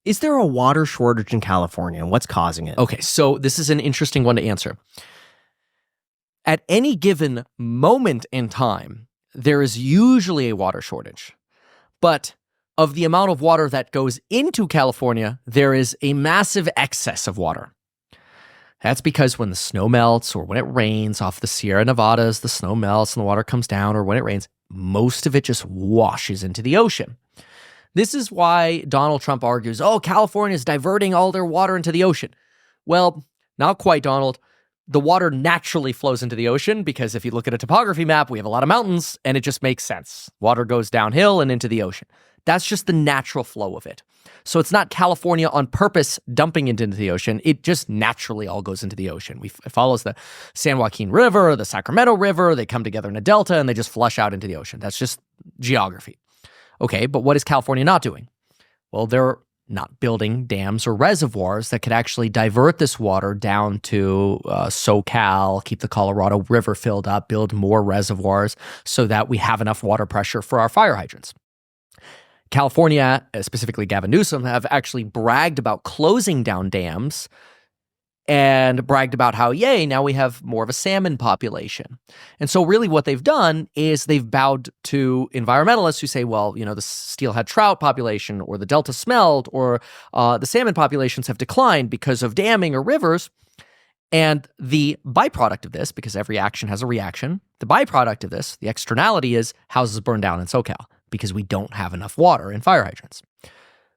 Is there a water shortage in California, and what's causing it? Okay, so this is an interesting one to answer. At any given moment in time, there is usually a water shortage. But of the amount of water that goes into California, there is a massive excess of water. That's because when the snow melts or when it rains off the Sierra Nevadas, the snow melts and the water comes down, or when it rains, most of it just washes into the ocean. This is why Donald Trump argues, oh, California is diverting all their water into the ocean. Well, not quite, Donald. The water naturally flows into the ocean because if you look at a topography map, we have a lot of mountains and it just makes sense. Water goes downhill and into the ocean. That's just the natural flow of it. So it's not California on purpose dumping it into the ocean. It just naturally all goes into the ocean. It follows the San Joaquin River, the Sacramento River. They come together in a delta and they just flush out into the ocean. That's just geography. Okay, but what is California not doing? Well, they're not building dams or reservoirs that could actually divert this water down to SoCal, keep the Colorado River filled up, build more reservoirs so that we have enough water pressure for our fire hydrants. California, specifically Gavin Newsom, have actually bragged about closing down dams and bragged about how, yay, now we have more of a salmon population. And so really what they've done is they've bowed to environmentalists who say, well, the steelhead trout population or the delta smelt or the salmon populations have declined because of damming or rivers. And the byproduct of this, because every action has a reaction, the byproduct of this, the externality is houses burn down in SoCal because we don't have enough water in fire hydrants.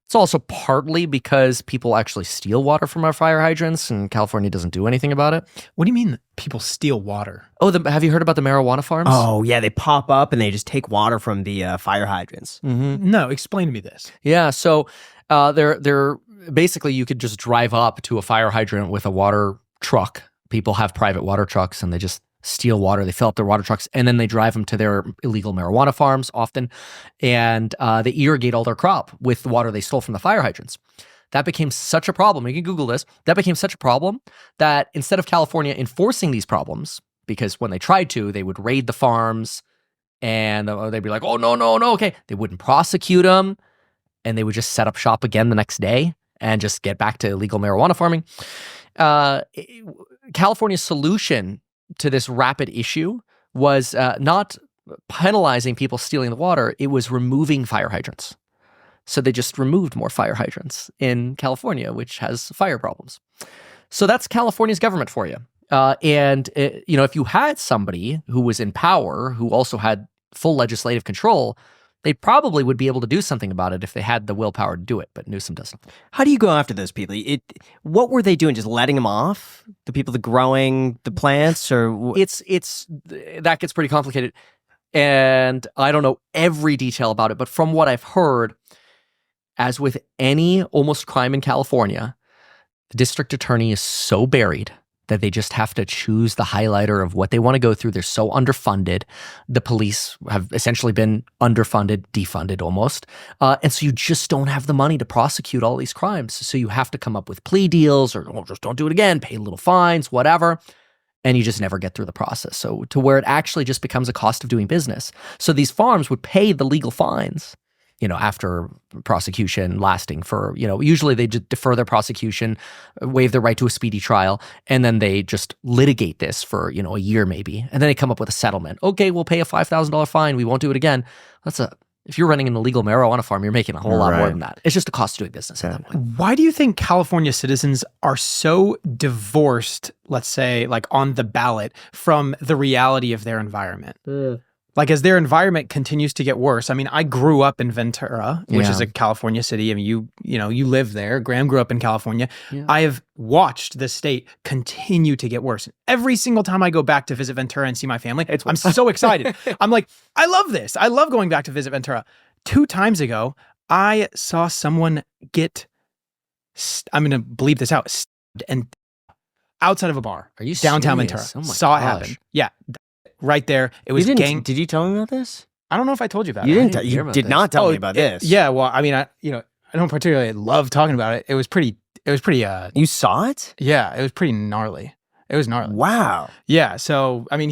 It's also partly because people actually steal water from our fire hydrants and California doesn't do anything about it. What do you mean people steal water? Oh, have you heard about the marijuana farms? Oh, yeah, they pop up and they just take water from the fire hydrants. Mm-hmm. No, explain to me this. Yeah, so they're basically you could just drive up to a fire hydrant with a water truck. People have private water trucks and they just steal water. They fill up their water trucks and then they drive them to their illegal marijuana farms often. And they irrigate all their crop with the water they stole from the fire hydrants. That became such a problem. You can Google this. That became such a problem that instead of California enforcing these problems, because when they tried to, they would raid the farms and they'd be like, oh, no, okay. They wouldn't prosecute them and they would just set up shop again the next day and just get back to illegal marijuana farming. California's solution to this rapid issue was not penalizing people stealing the water, it was removing fire hydrants. So they just removed more fire hydrants in California, which has fire problems. So that's California's government for you. If you had somebody who was in power, who also had full legislative control, they probably would be able to do something about it if they had the willpower to do it, but Newsom doesn't. How do you go after those people? What were they doing? Just letting them off? The people that growing the plants, or that gets pretty complicated, and I don't know every detail about it. But from what I've heard, as with any almost crime in California, the district attorney is so buried that they just have to choose the highlighter of what they want to go through. They're so underfunded. The police have essentially been underfunded, defunded almost. And so you just don't have the money to prosecute all these crimes. So you have to come up with plea deals or just don't do it again, pay little fines, whatever. And you just never get through the process. So to where it actually just becomes a cost of doing business. So these farms would pay the legal fines, after prosecution lasting for, usually they just defer their prosecution, waive their right to a speedy trial, and then they just litigate this for, a year maybe. And then they come up with a settlement. Okay, we'll pay a $5,000 fine. We won't do it again. If you're running an illegal marijuana farm, you're making a whole lot more than that. It's just a cost of doing business at that point. Why do you think California citizens are so divorced, let's say, like on the ballot, from the reality of their environment? Like as their environment continues to get worse. I mean, I grew up in Ventura, which is a California city. I mean, you live there. Graham grew up in California. Yeah. I have watched the state continue to get worse. Every single time I go back to visit Ventura and see my family, I'm so excited. I'm like, I love this. I love going back to visit Ventura. 2 times ago, I saw someone get, I'm going to bleep this out, and outside of a bar. Are you downtown serious? Ventura? Oh my saw gosh. it happen. Yeah. Right there. It was gang. Did you tell me about this? I don't know if I told you about it. You did not tell me about this. Yeah, well, I mean, I don't particularly love talking about it. It was pretty You saw it? Yeah, it was pretty gnarly. It was gnarly. Wow. Yeah. So, I mean,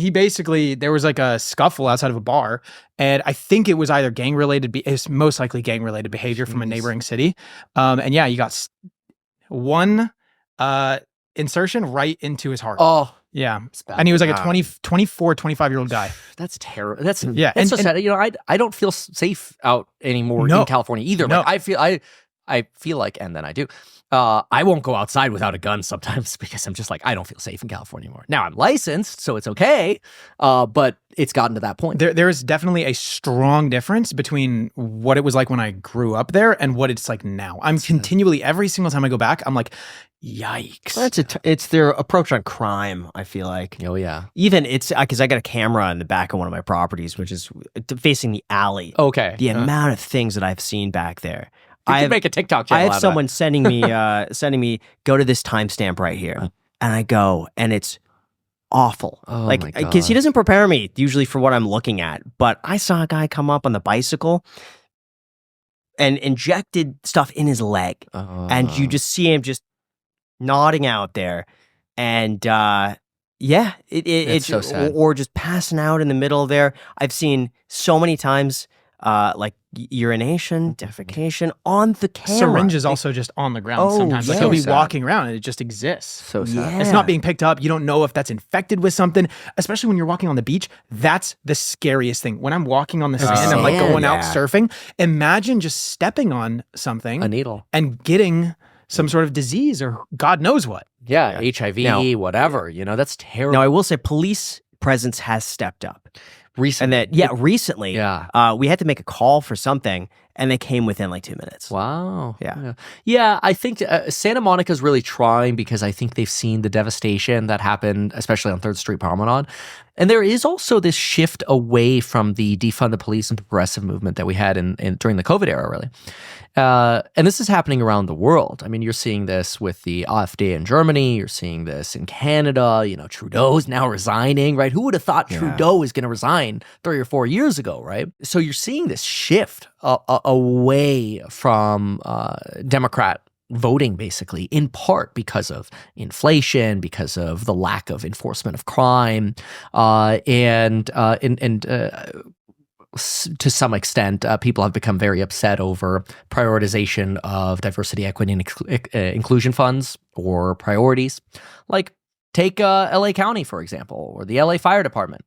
there was like a scuffle outside of a bar, and I think it was either it's most likely gang related behavior from a neighboring city. And yeah, you got one insertion right into his heart. Oh, Yeah. it's bad. And he was like a 24, 25-year-old guy. That's terrible. That's Yeah, It's so and- sad. You know, I don't feel safe out anymore No. in California either. No. Like I feel like, and then I do. I won't go outside without a gun sometimes because I'm just like, I don't feel safe in California anymore. Now I'm licensed, so it's okay. But it's gotten to that point. There is definitely a strong difference between what it was like when I grew up there and what it's like now. I'm continually, every single time I go back, I'm like, yikes. It's their approach on crime, I feel like. Oh yeah. Even it's because I got a camera in the back of one of my properties, which is facing the alley. Okay. The amount of things that I've seen back there. You could make a TikTok channel. I out have of someone sending me go to this timestamp right here, and I go, and it's awful. Oh like my because he God. doesn't prepare me usually for what I'm looking at. But I saw a guy come up on the bicycle and injected stuff in his leg, and you just see him just nodding out there, and it's so sad. or just passing out in the middle there. I've seen so many times. Like urination, defecation on the camera. Syringe is also just on the ground Oh, sometimes. Like yeah. he'll be So sad. walking around and it just exists. So sad. Yeah. It's not being picked up. You don't know if that's infected with something, especially when you're walking on the beach. That's the scariest thing. When I'm walking on the sand, I'm like sand, going out yeah. surfing. Imagine just stepping on something A needle. and getting some sort of disease or God knows what. Yeah. HIV, Now- whatever. You know, that's terrible. Now I will say, police presence has stepped up, Recently. and that recently, Yeah. we had to make a call for something, and they came within like 2 minutes. Wow. Yeah. Yeah, I think Santa Monica's really trying because I think they've seen the devastation that happened, especially on 3rd Street Promenade. And there is also this shift away from the defund the police and progressive movement that we had during the COVID era, really. And this is happening around the world. I mean, you're seeing this with the AfD in Germany. You're seeing this in Canada. You know, Trudeau's now resigning, right? Who would have thought Trudeau was going to resign 3 or 4 years ago, right? So you're seeing this shift away from Democrat voting, basically, in part because of inflation, because of the lack of enforcement of crime, and to some extent, people have become very upset over prioritization of diversity, equity, and inclusion funds or priorities. Like, take LA County, for example, or the LA Fire Department.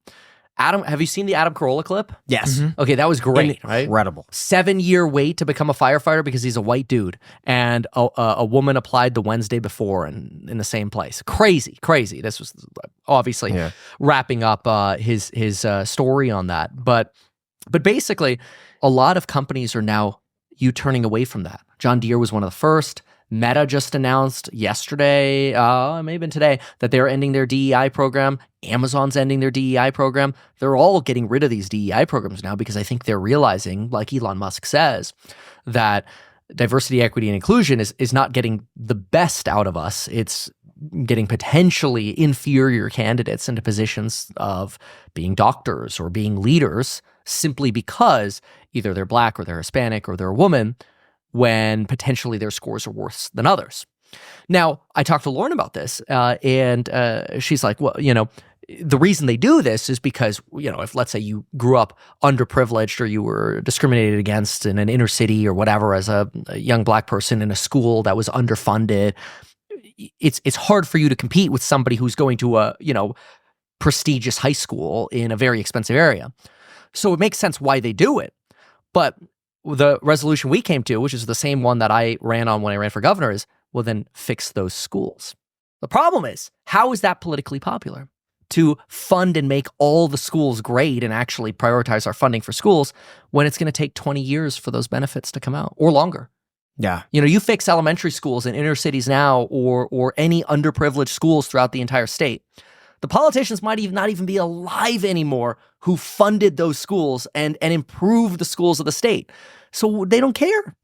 Adam, have you seen the Adam Carolla clip? Yes, Okay, that was great, right? incredible. 7-year wait to become a firefighter because he's a white dude, and a woman applied the Wednesday before in the same place. Crazy. This was obviously wrapping up his story on that, but basically, a lot of companies are now turning away from that. John Deere was one of the first. Meta just announced yesterday, maybe today, that they're ending their DEI program. Amazon's ending their DEI program. They're all getting rid of these DEI programs now because I think they're realizing, like Elon Musk says, that diversity, equity, and inclusion is not getting the best out of us. It's getting potentially inferior candidates into positions of being doctors or being leaders simply because either they're black or they're Hispanic or they're a woman, when potentially their scores are worse than others. Now, I talked to Lauren about this, and she's like, well, the reason they do this is because, if let's say you grew up underprivileged or you were discriminated against in an inner city or whatever as a young black person in a school that was underfunded, it's hard for you to compete with somebody who's going to a, prestigious high school in a very expensive area. So it makes sense why they do it. But the resolution we came to, which is the same one that I ran on when I ran for governor, is, well, then fix those schools. The problem is, how is that politically popular? To fund and make all the schools great and actually prioritize our funding for schools when it's going to take 20 years for those benefits to come out or longer. Yeah. You fix elementary schools in inner cities now or any underprivileged schools throughout the entire state. The politicians might not even be alive anymore who funded those schools and improved the schools of the state. So they don't care.